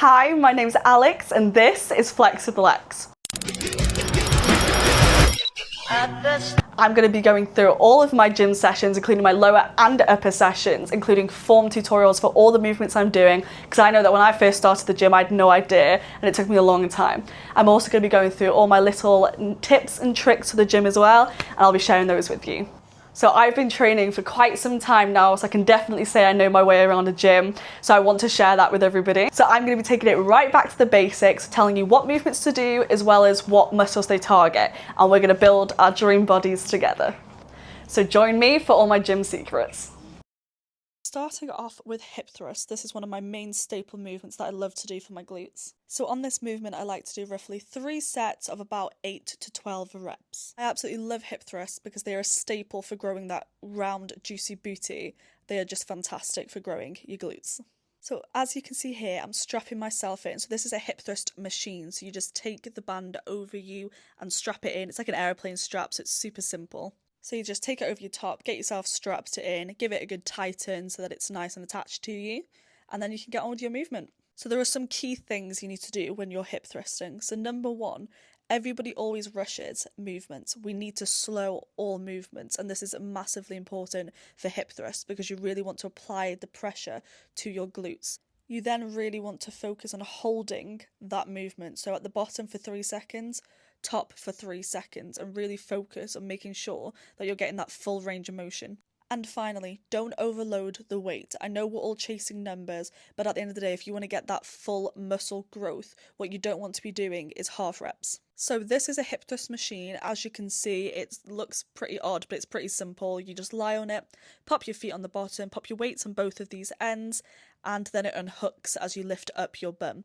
Hi, my name's Alex and this is Flex with Lex. I'm going to be going through all of my gym sessions, including my lower and upper sessions, including form tutorials for all the movements I'm doing, because I know that when I first started the gym I had no idea and it took me a long time. I'm also going to be going through all my little tips and tricks for the gym as well, and I'll be sharing those with you. So I've been training for quite some time now, so I can definitely say I know my way around a gym. So I want to share that with everybody. So I'm going to be taking it right back to the basics, telling you what movements to do, as well as what muscles they target. And we're going to build our dream bodies together. So join me for all my gym secrets. Starting off with hip thrust, this is one of my main staple movements that I love to do for my glutes. So on this movement, I like to do roughly 3 sets of about 8 to 12 reps. I absolutely love hip thrusts because they are a staple for growing that round, juicy booty. They are just fantastic for growing your glutes. So as you can see here, I'm strapping myself in. So this is a hip thrust machine. So you just take the band over you and strap it in. It's like an airplane strap, so it's super simple. So you just take it over your top, get yourself strapped in, give it a good tighten so that it's nice and attached to you, and then you can get on with your movement. So there are some key things you need to do when you're hip thrusting. So number one, everybody always rushes movements. We need to slow all movements, and this is massively important for hip thrusts because you really want to apply the pressure to your glutes. You then really want to focus on holding that movement. So at the bottom for 3 seconds, top for 3 seconds, and really focus on making sure that you're getting that full range of motion. And finally, don't overload the weight. I know we're all chasing numbers, but at the end of the day, if you want to get that full muscle growth, what you don't want to be doing is half reps. So this is a hip thrust machine. As you can see, it looks pretty odd, but it's pretty simple. You just lie on it, pop your feet on the bottom, pop your weights on both of these ends, and then it unhooks as you lift up your bum.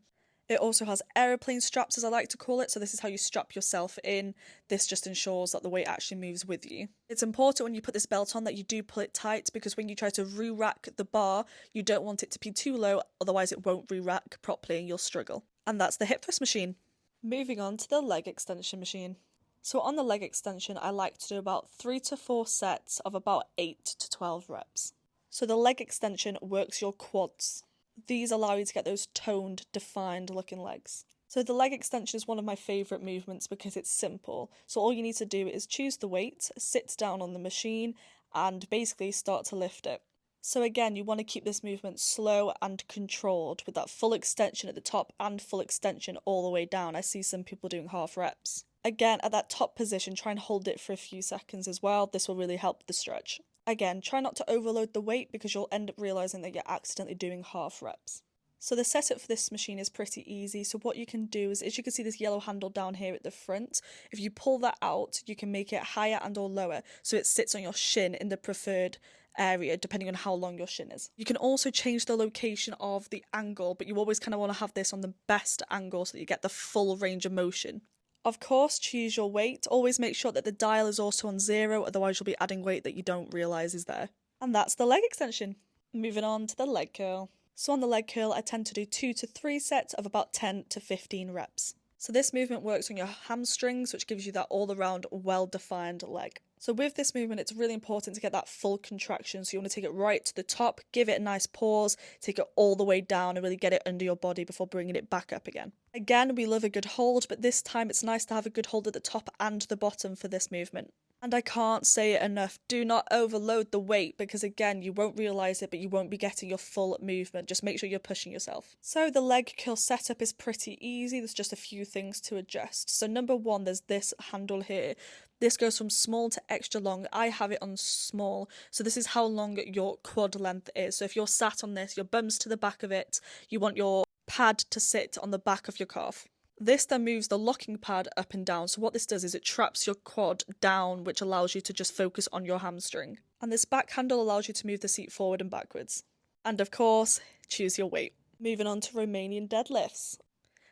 It also has aeroplane straps, as I like to call it, so this is how you strap yourself in. This just ensures that the weight actually moves with you. It's important when you put this belt on that you do pull it tight, because when you try to re-rack the bar, you don't want it to be too low, otherwise it won't re-rack properly and you'll struggle. And that's the hip thrust machine. Moving on to the leg extension machine. So on the leg extension, I like to do about 3 to 4 sets of about 8 to 12 reps. So the leg extension works your quads. These allow you to get those toned, defined looking legs. So the leg extension is one of my favourite movements because it's simple. So all you need to do is choose the weight, sit down on the machine, and basically start to lift it. So again, you want to keep this movement slow and controlled with that full extension at the top and full extension all the way down. I see some people doing half reps. Again, at that top position, try and hold it for a few seconds as well. This will really help the stretch. Again, try not to overload the weight because you'll end up realising that you're accidentally doing half reps. So the setup for this machine is pretty easy. So what you can do is, as you can see this yellow handle down here at the front, if you pull that out, you can make it higher and or lower so it sits on your shin in the preferred area depending on how long your shin is. You can also change the location of the angle, but you always kind of want to have this on the best angle so that you get the full range of motion. Of course, choose your weight. Always make sure that the dial is also on 0, otherwise you'll be adding weight that you don't realise is there. And that's the leg extension. Moving on to the leg curl. So on the leg curl, I tend to do 2 to 3 sets of about 10 to 15 reps. So this movement works on your hamstrings, which gives you that all-around, well-defined leg. So with this movement, it's really important to get that full contraction. So you want to take it right to the top, give it a nice pause, take it all the way down and really get it under your body before bringing it back up again. Again, we love a good hold, but this time it's nice to have a good hold at the top and the bottom for this movement. And I can't say it enough, do not overload the weight because again, you won't realise it, but you won't be getting your full movement. Just make sure you're pushing yourself. So the leg curl setup is pretty easy. There's just a few things to adjust. So number one, there's this handle here. This goes from small to extra long. I have it on small. So this is how long your quad length is. So if you're sat on this, your bum's to the back of it. You want your pad to sit on the back of your calf. This then moves the locking pad up and down. So what this does is it traps your quad down, which allows you to just focus on your hamstring. And this back handle allows you to move the seat forward and backwards. And of course, choose your weight. Moving on to Romanian deadlifts.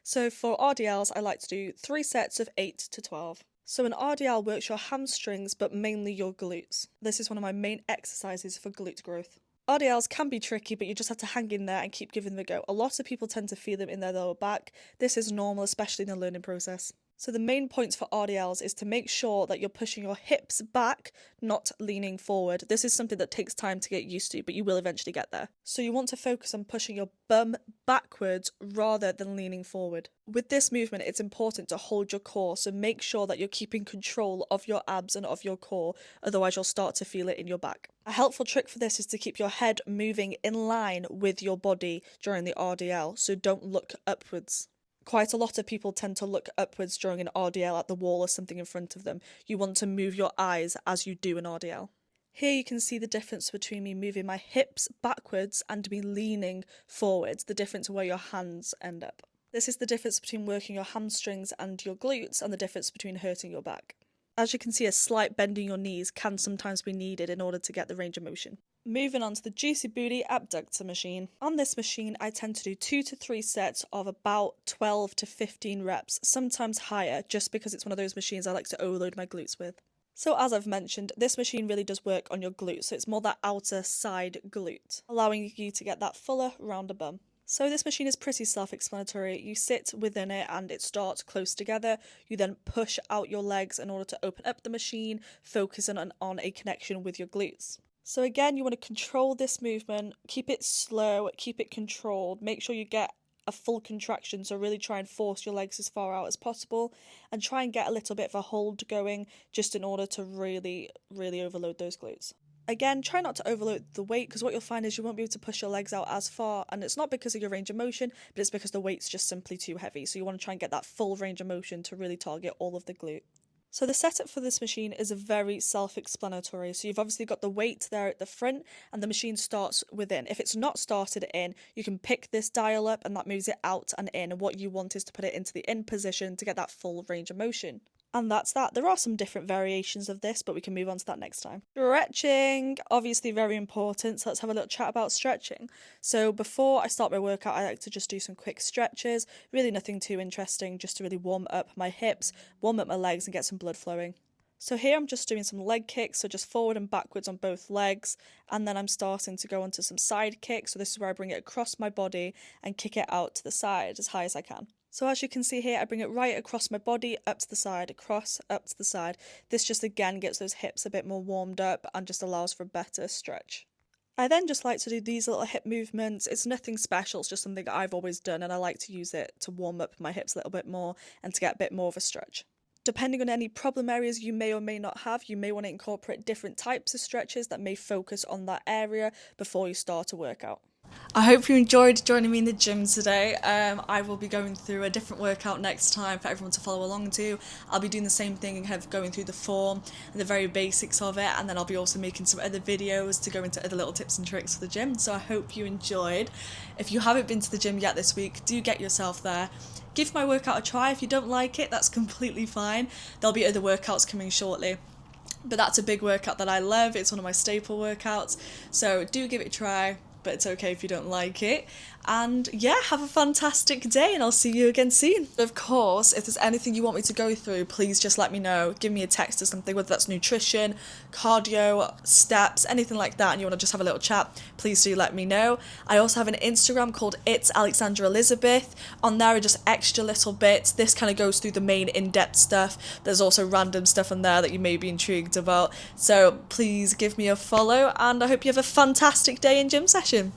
So for RDLs, I like to do 3 sets of 8 to 12. So an RDL works your hamstrings, but mainly your glutes. This is one of my main exercises for glute growth. RDLs can be tricky, but you just have to hang in there and keep giving them a go. A lot of people tend to feel them in their lower back. This is normal, especially in the learning process. So the main points for RDLs is to make sure that you're pushing your hips back, not leaning forward. This is something that takes time to get used to, but you will eventually get there. So you want to focus on pushing your bum backwards rather than leaning forward. With this movement, it's important to hold your core, so make sure that you're keeping control of your abs and of your core, otherwise you'll start to feel it in your back. A helpful trick for this is to keep your head moving in line with your body during the RDL, so don't look upwards. Quite a lot of people tend to look upwards during an RDL at the wall or something in front of them. You want to move your eyes as you do an RDL. Here you can see the difference between me moving my hips backwards and me leaning forwards, the difference where your hands end up. This is the difference between working your hamstrings and your glutes and the difference between hurting your back. As you can see, a slight bend in your knees can sometimes be needed in order to get the range of motion. Moving on to the Juicy Booty Abductor machine. On this machine, I tend to do 2 to 3 sets of about 12 to 15 reps, sometimes higher, just because it's one of those machines I like to overload my glutes with. So as I've mentioned, this machine really does work on your glutes, so it's more that outer side glute, allowing you to get that fuller, rounder bum. So this machine is pretty self-explanatory. You sit within it and it starts close together. You then push out your legs in order to open up the machine, focusing on a connection with your glutes. So again, you want to control this movement, keep it slow, keep it controlled, make sure you get a full contraction, so really try and force your legs as far out as possible and try and get a little bit of a hold going just in order to really overload those glutes. Again, try not to overload the weight, because what you'll find is you won't be able to push your legs out as far, and it's not because of your range of motion, but it's because the weight's just simply too heavy. So you want to try and get that full range of motion to really target all of the glute. So the setup for this machine is very self-explanatory. So you've obviously got the weight there at the front and the machine starts within. If it's not started in, you can pick this dial up and that moves it out and in. And what you want is to put it into the in position to get that full range of motion. And that's that. There are some different variations of this, but we can move on to that next time. Stretching, obviously very important. So let's have a little chat about stretching. So before I start my workout, I like to just do some quick stretches. Really nothing too interesting, just to really warm up my hips, warm up my legs and get some blood flowing. So here I'm just doing some leg kicks, so just forward and backwards on both legs. And then I'm starting to go onto some side kicks. So this is where I bring it across my body and kick it out to the side as high as I can. So as you can see here, I bring it right across my body, up to the side, across, up to the side. This just again gets those hips a bit more warmed up and just allows for a better stretch. I then just like to do these little hip movements. It's nothing special, it's just something that I've always done and I like to use it to warm up my hips a little bit more and to get a bit more of a stretch. Depending on any problem areas you may or may not have, you may want to incorporate different types of stretches that may focus on that area before you start a workout. I hope you enjoyed joining me in the gym today. I will be going through a different workout next time for everyone to follow along to. I'll be doing the same thing and kind of going through the form and the very basics of it, and then I'll be also making some other videos to go into other little tips and tricks for the gym. So I hope you enjoyed. If you haven't been to the gym yet this week, do get yourself there. Give my workout a try. If you don't like it, that's completely fine. There'll be other workouts coming shortly. But that's a big workout that I love. It's one of my staple workouts. So do give it a try. But it's okay if you don't like it. And yeah, have a fantastic day and I'll see you again soon. Of course, if there's anything you want me to go through, please just let me know. Give me a text or something, whether that's nutrition, cardio, steps, anything like that, and you want to just have a little chat, please do let me know. I also have an Instagram called It's Alexandra Elizabeth. On there are just extra little bits. This kind of goes through the main in-depth stuff. There's also random stuff on there that you may be intrigued about. So please give me a follow and I hope you have a fantastic day in gym session.